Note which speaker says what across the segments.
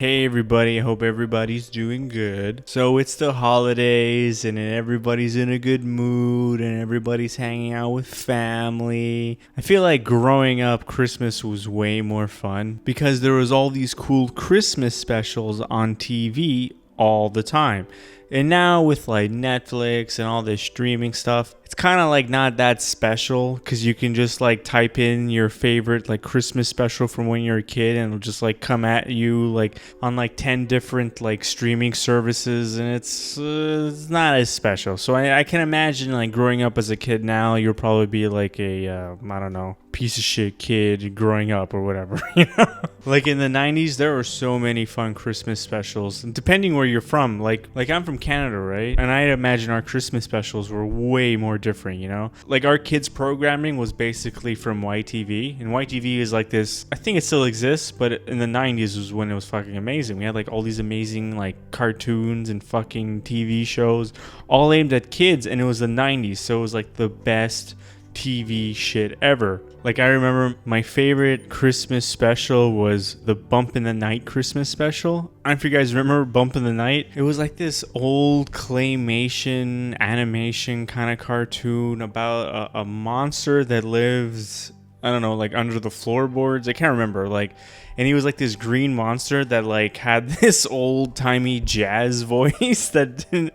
Speaker 1: Hey everybody, I hope everybody's doing good. So it's the holidays and everybody's in a good mood and everybody's hanging out with family. I feel like growing up, Christmas was way more fun because there was all these cool Christmas specials on TV all the time. And now with like Netflix and all this streaming stuff, it's kind of like not that special because you can just like type in your favorite like Christmas special from when you're a kid and it'll just like come at you like on like 10 different like streaming services, and it's not as special. So I can imagine like growing up as a kid now, you'll probably be like a I don't know, piece of shit kid growing up or whatever, you know? Like in the 90s, there were so many fun Christmas specials, and depending where you're from, like I'm from Canada, right? And I imagine our Christmas specials were way more different, you know? Like our kids programming was basically from YTV, and YTV is like this, I think it still exists, but in the 90s was when it was fucking amazing. We had like all these amazing like cartoons and fucking TV shows all aimed at kids, and it was the 90s, so it was like the best TV shit ever. Like I remember my favorite Christmas special was the Bump in the Night Christmas special. I don't know if you guys remember Bump in the Night. It was like this old claymation animation kind of cartoon about a monster that lives, I don't know, like under the floorboards. I can't remember. Like, and he was like this green monster that like had this old timey jazz voice and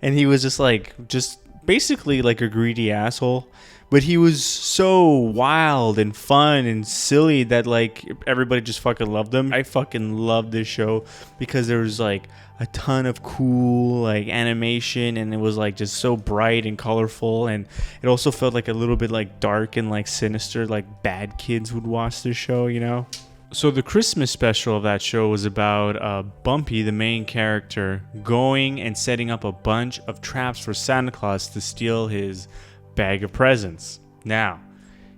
Speaker 1: he was just basically like a greedy asshole. But he was so wild and fun and silly that like everybody just fucking loved him. I fucking loved this show because there was like a ton of cool like animation, and it was like just so bright and colorful, and it also felt like a little bit like dark and like sinister, like bad kids would watch this show, you know? So the Christmas special of that show was about Bumpy, the main character, going and setting up a bunch of traps for Santa Claus to steal his bag of presents. Now,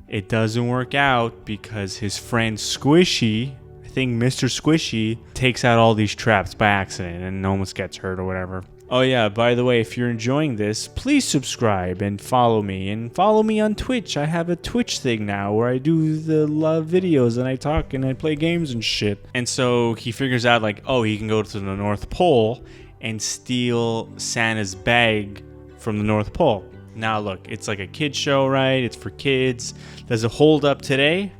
Speaker 1: it doesn't work out because his friend Squishy, I think Mr. Squishy, takes out all these traps by accident and almost gets hurt or whatever. Oh yeah, by the way, if you're enjoying this, please subscribe and follow me. And follow me on Twitch. I have a Twitch thing now where I do the love videos and I talk and I play games and shit. And so he figures out like, oh, he can go to the North Pole and steal Santa's bag from the North Pole. Now look, it's like a kid show, right? It's for kids. Does it hold up today?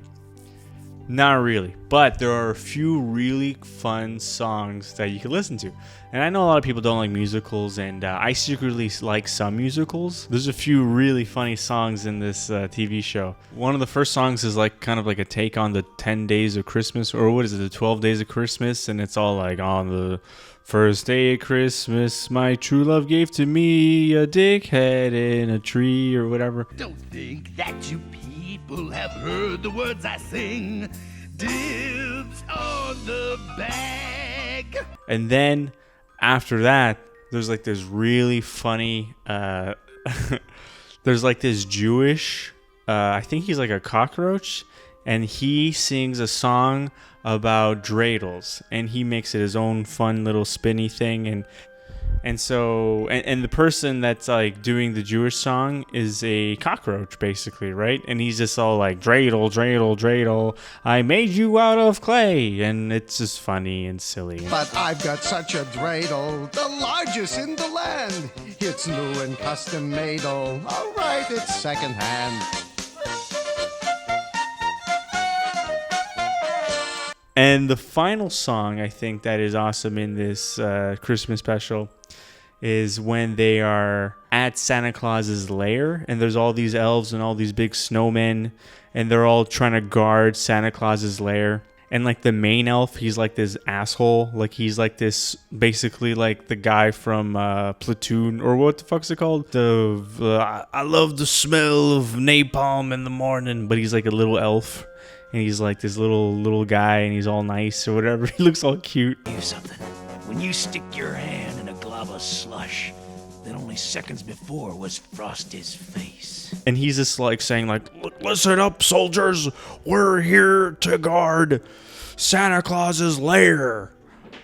Speaker 1: Not really, but there are a few really fun songs that you can listen to. And I know a lot of people don't like musicals, and I secretly like some musicals. There's a few really funny songs in this TV show. One of the first songs is like kind of like a take on the 10 days of Christmas, or what is it, the 12 days of Christmas, and it's all like on the first day of Christmas, my true love gave to me a dickhead in a tree, or whatever.
Speaker 2: Don't think that you people have heard the words I sing. Dibs on the bag.
Speaker 1: And then after that, there's like this really funny, there's like this Jewish, I think he's like a cockroach, and he sings a song about dreidels, and he makes it his own fun little spinny thing, and so the person that's like doing the Jewish song is a cockroach basically, right? And he's just all like dreidel, dreidel, dreidel, I made you out of clay, and it's just funny and silly.
Speaker 3: But I've got such a dreidel, the largest in the land. It's new and custom made, all right, it's secondhand.
Speaker 1: And the final song I think that is awesome in this Christmas special is when they are at Santa Claus's lair, and there's all these elves and all these big snowmen, and they're all trying to guard Santa Claus's lair. And like the main elf, he's like this asshole, like he's like this basically like the guy from Platoon, or what the fuck's it called? I love the smell of napalm in the morning, but he's like a little elf. And he's like this little guy, and he's all nice or whatever. He looks all cute.
Speaker 4: You something. When you stick your hand in a glob of slush, that only seconds before was Frosty's face.
Speaker 1: And he's just like saying like, listen up, soldiers. We're here to guard Santa Claus's lair.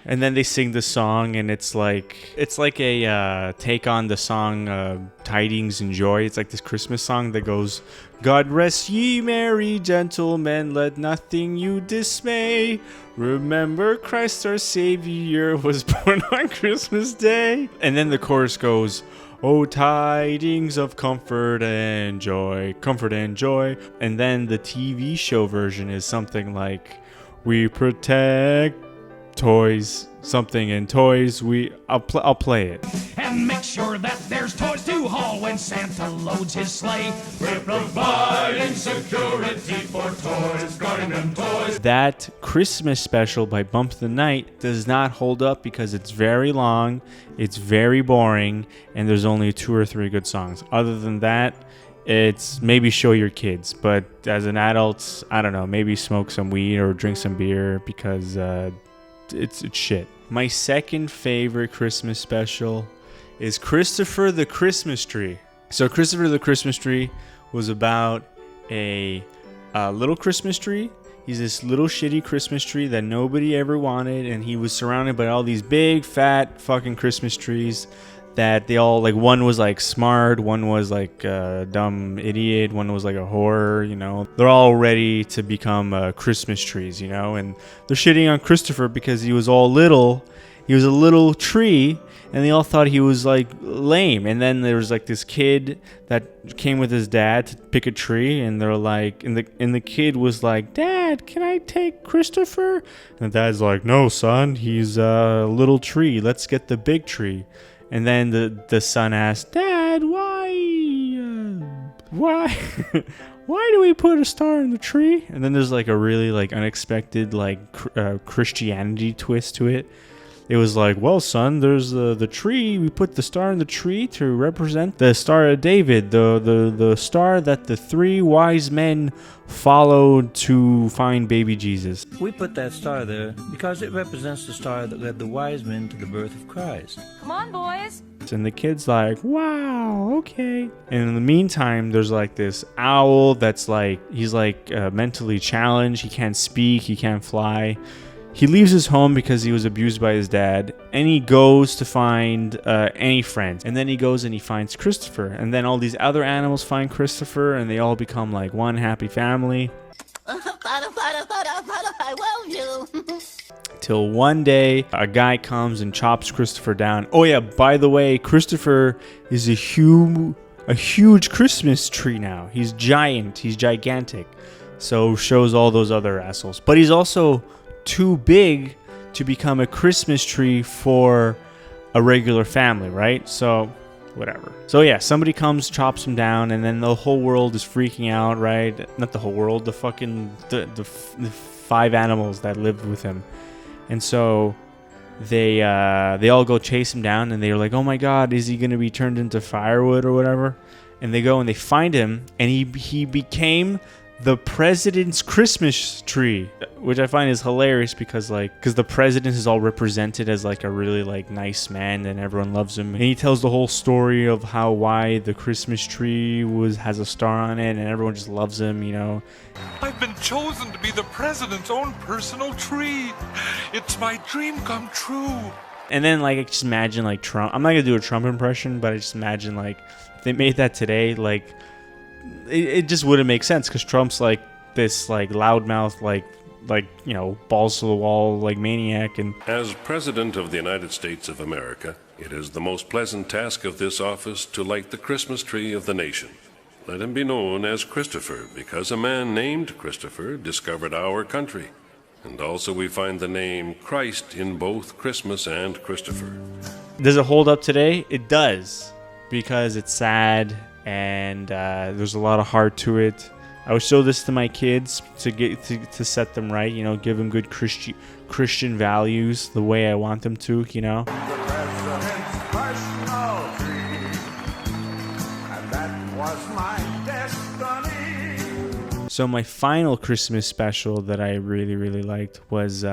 Speaker 1: And then they sing the song, and it's like a take on the song Tidings and Joy. It's like this Christmas song that goes, God rest ye merry gentlemen, let nothing you dismay. Remember Christ our Savior was born on Christmas Day. And then the chorus goes, oh, tidings of comfort and joy, comfort and joy. And then the TV show version is something like, we protect toys, something in toys. I'll play it.
Speaker 4: And make sure that there's toys to haul when Santa loads his sleigh.
Speaker 2: We're providing security for toys, guarding them toys.
Speaker 1: That Christmas special by Bumpy the Night does not hold up because it's very long, it's very boring, and there's only 2 or 3 good songs. Other than that, it's maybe show your kids, but as an adult, I don't know, maybe smoke some weed or drink some beer because it's shit. My second favorite Christmas special is Christopher the Christmas Tree. So Christopher the Christmas Tree was about a little Christmas tree. He's this little shitty Christmas tree that nobody ever wanted, and he was surrounded by all these big fat fucking Christmas trees that they all, like, one was like smart, one was like a dumb idiot, one was like a whore, you know. They're all ready to become Christmas trees, you know, and they're shitting on Christopher because he was all little. He was a little tree, and they all thought he was like lame. And then there was like this kid that came with his dad to pick a tree, and they're like, and the kid was like, Dad, can I take Christopher? And the dad's like, no, son, he's a little tree. Let's get the big tree. And then the son asked, Dad, why why do we put a star in the tree? And then there's like a really like unexpected like Christianity twist to it. It was like, well, son, there's the tree. We put the star in the tree to represent the Star of David, the star that the 3 wise men followed to find baby Jesus.
Speaker 5: We put that star there because it represents the star that led the wise men to the birth of Christ.
Speaker 6: Come on, boys.
Speaker 1: And the kid's like, wow, okay. And in the meantime, there's like this owl that's like, he's like mentally challenged. He can't speak, he can't fly. He leaves his home because he was abused by his dad, and he goes to find any friends. And then he goes and he finds Christopher. And then all these other animals find Christopher, and they all become like one happy family.
Speaker 6: I love you.
Speaker 1: Till one day, a guy comes and chops Christopher down. Oh yeah, by the way, Christopher is a huge Christmas tree now. He's giant. He's gigantic. So shows all those other assholes. But he's also too big to become a Christmas tree for a regular family, right? So whatever. So yeah, somebody comes, chops him down, and then the whole world is freaking out, right? Not the whole world, the 5 animals that lived with him. And so they all go chase him down, and they're like, oh my god, is he gonna be turned into firewood or whatever? And they go and they find him, and he became the president's Christmas tree, which I find is hilarious because the president is all represented as like a really like nice man and everyone loves him. And he tells the whole story of why the Christmas tree has a star on it and everyone just loves him, you know.
Speaker 7: I've been chosen to be the president's own personal tree. It's my dream come true.
Speaker 1: And then like I just imagine like Trump. I'm not gonna do a Trump impression, but I just imagine like if they made that today, like it just wouldn't make sense because Trump's like this like loudmouth like you know, balls to the wall like maniac. And
Speaker 8: as President of the United States of America, it is the most pleasant task of this office to light the Christmas tree of the nation. Let him be known as Christopher, because a man named Christopher discovered our country. And also we find the name Christ in both Christmas and Christopher.
Speaker 1: Does it hold up today? It does, because it's sad and there's a lot of heart to it. I would show this to my kids to set them right, you know, give them good Christian values the way I want them to, you know. So my final Christmas special that I really, really liked was,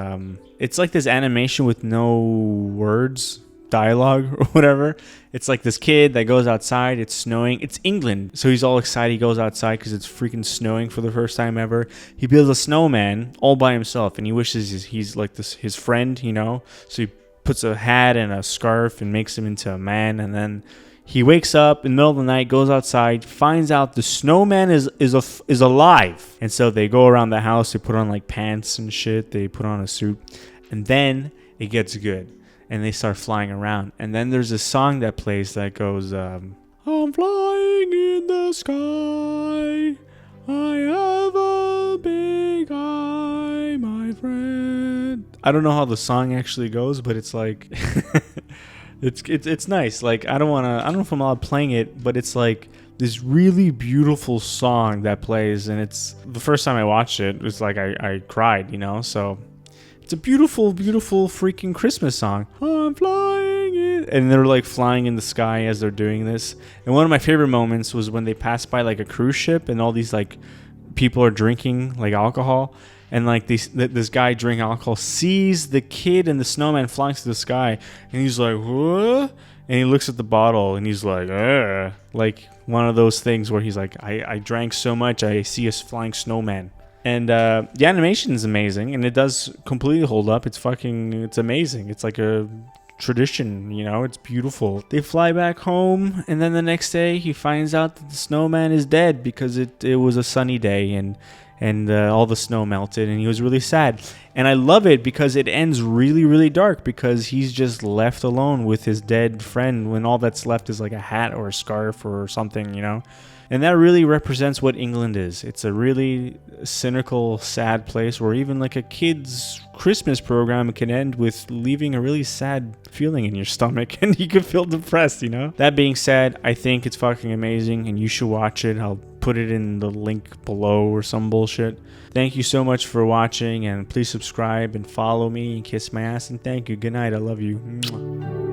Speaker 1: it's like this animation with no words. dialogue or whatever. It's like this kid that goes outside. It's snowing. It's England. So he's all excited. He goes outside because it's freaking snowing for the first time ever. He builds a snowman all by himself, and he wishes he's like his friend, you know. So he puts a hat and a scarf and makes him into a man, and then he wakes up in the middle of the night, goes outside, finds out the snowman is alive. And so they go around the house. They put on like pants and shit. They put on a suit, and then it gets good. And they start flying around. And then there's a song that plays that goes, I'm flying in the sky. I have a big eye, my friend. I don't know how the song actually goes, but it's like, it's nice. Like, I don't know if I'm allowed playing it, but it's like this really beautiful song that plays. And it's the first time I watched it, it's like I cried, you know, so. It's a beautiful, beautiful freaking Christmas song. I'm flying in. And they're like flying in the sky as they're doing this. And one of my favorite moments was when they pass by like a cruise ship and all these like people are drinking like alcohol. And like this guy drinking alcohol sees the kid and the snowman flying to the sky. And he's like, what? And he looks at the bottle and he's like, ugh. Like one of those things where he's like, I drank so much, I see a flying snowman. And the animation is amazing, and it does completely hold up. It's amazing. It's like a tradition, you know. It's beautiful. They fly back home, and then the next day he finds out that the snowman is dead because it was a sunny day, and all the snow melted, and he was really sad. And I love it because it ends really, really dark because he's just left alone with his dead friend when all that's left is like a hat or a scarf or something, you know. And that really represents what England is. It's a really cynical, sad place where even like a kid's Christmas program can end with leaving a really sad feeling in your stomach and you can feel depressed, you know? That being said, I think it's fucking amazing and you should watch it. I'll put it in the link below or some bullshit. Thank you so much for watching, and please subscribe and follow me and kiss my ass, and thank you. Good night. I love you. Mwah.